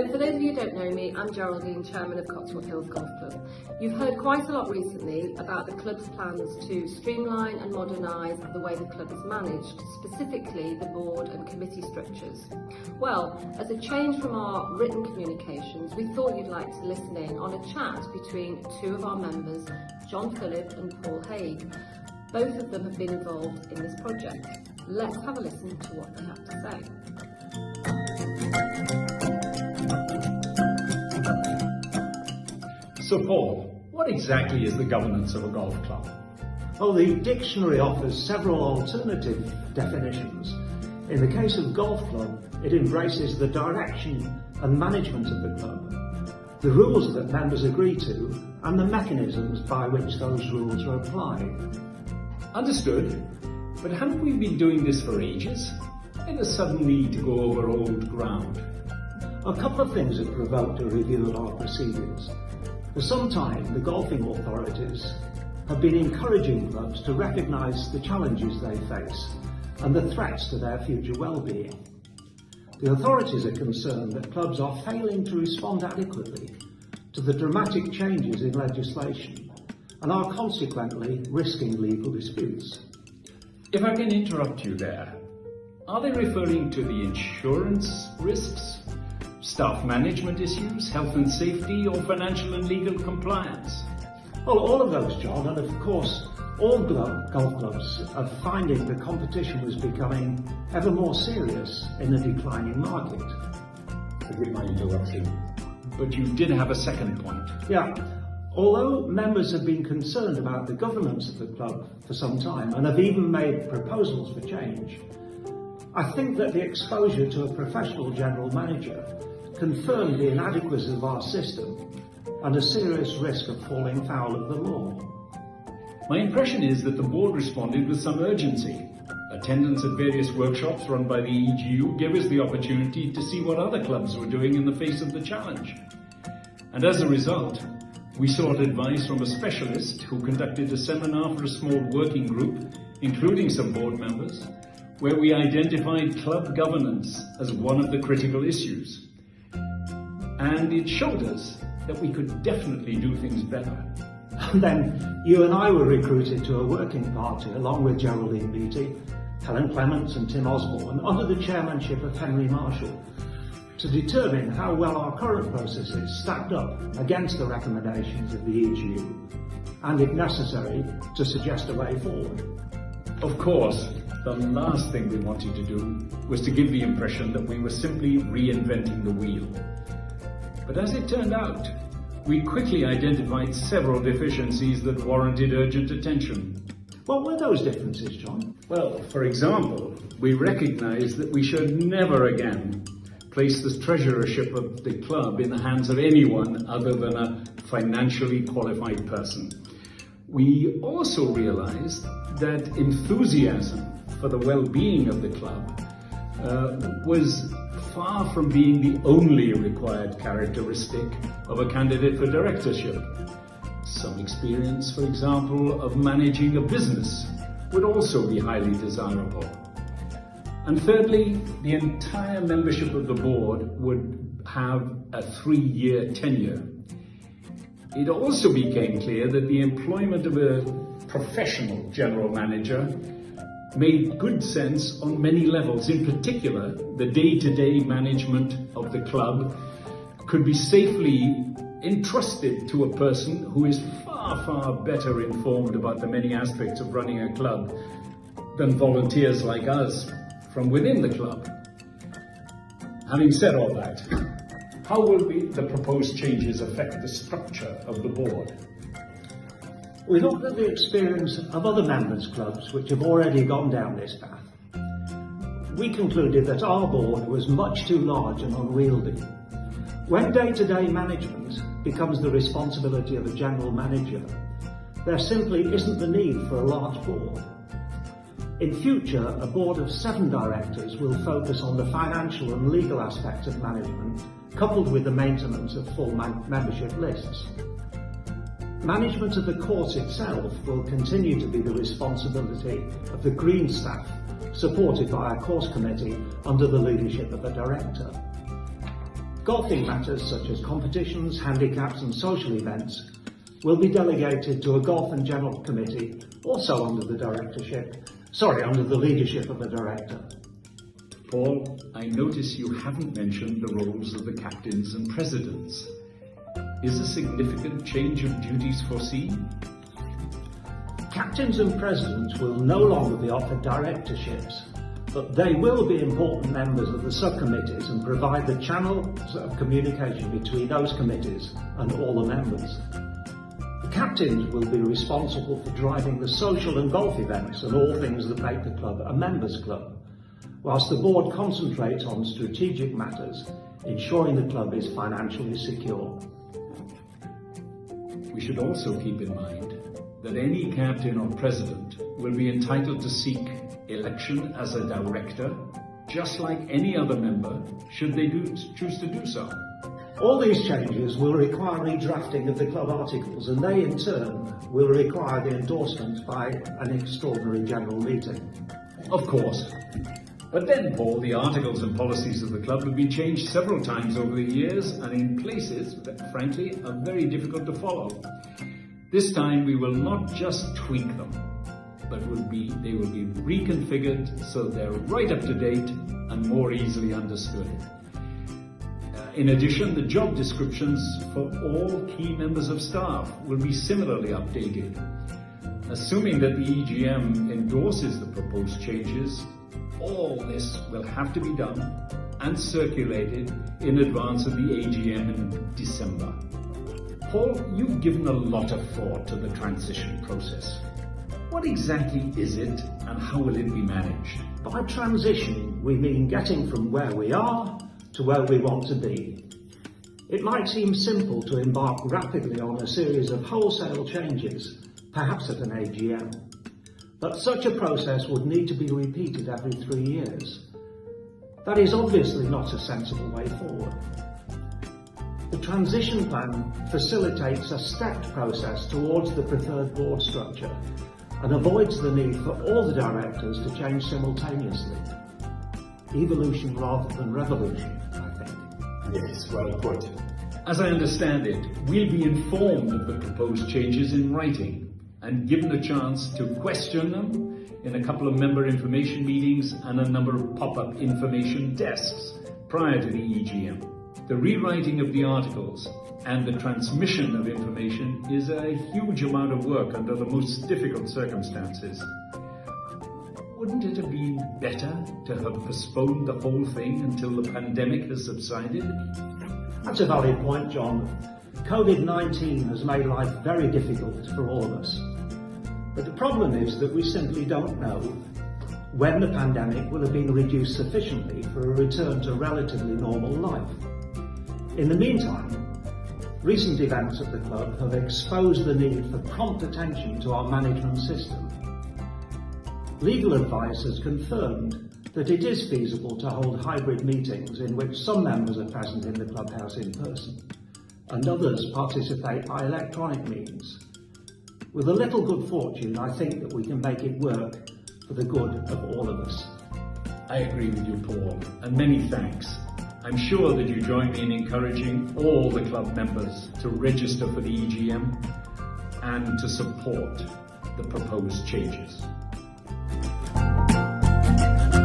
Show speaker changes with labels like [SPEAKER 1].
[SPEAKER 1] So, for those of you who don't know me, I'm Geraldine, Chairman of Cotswold Hills Golf Club. You've heard quite a lot recently about the club's plans to streamline and modernise the way the club is managed, specifically the board and committee structures. Well, as a change from our written communications, we thought you'd like to listen in on a chat between two of our members, John Phillip and Paul Haig. Both of them have been involved in this project. Let's have a listen to what they have to say.
[SPEAKER 2] So Paul, what exactly is the governance of a golf club?
[SPEAKER 3] Well, the dictionary offers several alternative definitions. In the case of golf club, it embraces the direction and management of the club, the rules that members agree to, and the mechanisms by which those rules are applied.
[SPEAKER 2] Understood, but haven't we been doing this for ages? And a sudden need to go over old ground?
[SPEAKER 3] A couple of things have provoked a review of our proceedings. For some time, the golfing authorities have been encouraging clubs to recognise the challenges they face and the threats to their future well-being. The authorities are concerned that clubs are failing to respond adequately to the dramatic changes in legislation and are consequently risking legal disputes.
[SPEAKER 2] If I can interrupt you there, are they referring to the insurance risks, staff management issues, health and safety, or financial and legal compliance?
[SPEAKER 3] Well, all of those, John, and of course, all golf clubs are finding the competition was becoming ever more serious in a declining market.
[SPEAKER 2] Forgive my interruption, but you did have a second point.
[SPEAKER 3] Yeah. Although members have been concerned about the governance of the club for some time and have even made proposals for change, I think that the exposure to a professional general manager confirmed the inadequacy of our system and a serious risk of falling foul of the law.
[SPEAKER 2] My impression is that the board responded with some urgency. Attendance at various workshops run by the EGU gave us the opportunity to see what other clubs were doing in the face of the challenge. And as a result, we sought advice from a specialist who conducted a seminar for a small working group, including some board members, where we identified club governance as one of the critical issues. And it showed us that we could definitely do things better.
[SPEAKER 3] And then you and I were recruited to a working party along with Geraldine Beattie, Helen Clements and Tim Osborne under the chairmanship of Henry Marshall to determine how well our current processes stacked up against the recommendations of the EGU and, if necessary, to suggest a way forward.
[SPEAKER 2] Of course, the last thing we wanted to do was to give the impression that we were simply reinventing the wheel. But as it turned out, we quickly identified several deficiencies that warranted urgent attention.
[SPEAKER 3] What were those differences, John?
[SPEAKER 2] Well, for example, we recognized that we should never again place the treasurership of the club in the hands of anyone other than a financially qualified person. We also realized that enthusiasm for the well-being of the club was far from being the only required characteristic of a candidate for directorship. Some experience, for example, of managing a business would also be highly desirable. And thirdly, the entire membership of the board would have a 3-year tenure. It also became clear that the employment of a professional general manager made good sense on many levels. In particular, the day-to-day management of the club could be safely entrusted to a person who is far, far better informed about the many aspects of running a club than volunteers like us from within the club. Having said all that, how will the proposed changes affect the structure of the board?
[SPEAKER 3] We looked at the experience of other members' clubs which have already gone down this path. We concluded that our board was much too large and unwieldy. When day-to-day management becomes the responsibility of a general manager, there simply isn't the need for a large board. In future, a board of 7 directors will focus on the financial and legal aspects of management, coupled with the maintenance of full membership lists. Management of the course itself will continue to be the responsibility of the green staff, supported by a course committee under the leadership of a director. Golfing matters such as competitions, handicaps and social events will be delegated to a Golf and General Committee, also under the leadership of a director.
[SPEAKER 2] Paul, I notice you haven't mentioned the roles of the captains and presidents. Is a significant change of duties foreseen?
[SPEAKER 3] Captains and presidents will no longer be offered directorships, but they will be important members of the subcommittees and provide the channels of communication between those committees and all the members. The captains will be responsible for driving the social and golf events and all things that make the club a members club, whilst the board concentrates on strategic matters, ensuring the club is financially secure.
[SPEAKER 2] We should also keep in mind that any captain or president will be entitled to seek election as a director, just like any other member, should they choose to do so.
[SPEAKER 3] All these changes will require redrafting of the club articles, and they in turn will require the endorsement by an extraordinary general meeting.
[SPEAKER 2] Of course. But then, Paul, the articles and policies of the club have been changed several times over the years, and in places that, frankly, are very difficult to follow. This time we will not just tweak them, but they will be reconfigured so they're right up to date and more easily understood. In addition, the job descriptions for all key members of staff will be similarly updated. Assuming that the EGM endorses the proposed changes, all this will have to be done and circulated in advance of the AGM in December. Paul, you've given a lot of thought to the transition process. What exactly is it and how will it be managed?
[SPEAKER 3] By transition, we mean getting from where we are to where we want to be. It might seem simple to embark rapidly on a series of wholesale changes, perhaps at an AGM. But such a process would need to be repeated every 3 years. That is obviously not a sensible way forward. The transition plan facilitates a stepped process towards the preferred board structure and avoids the need for all the directors to change simultaneously. Evolution rather than revolution, I think.
[SPEAKER 4] Yes, well put.
[SPEAKER 2] As I understand it, we'll be informed of the proposed changes in writing and given a chance to question them in a couple of member information meetings and a number of pop-up information desks prior to the EGM. The rewriting of the articles and the transmission of information is a huge amount of work under the most difficult circumstances. Wouldn't it have been better to have postponed the whole thing until the pandemic has subsided?
[SPEAKER 3] That's a valid point, John. COVID-19 has made life very difficult for all of us. But the problem is that we simply don't know when the pandemic will have been reduced sufficiently for a return to relatively normal life. In the meantime, recent events at the club have exposed the need for prompt attention to our management system. Legal advice has confirmed that it is feasible to hold hybrid meetings in which some members are present in the clubhouse in person and others participate by electronic means. With a little good fortune, I think that we can make it work for the good of all of us.
[SPEAKER 2] I agree with you, Paul, and many thanks. I'm sure that you join me in encouraging all the club members to register for the EGM and to support the proposed changes.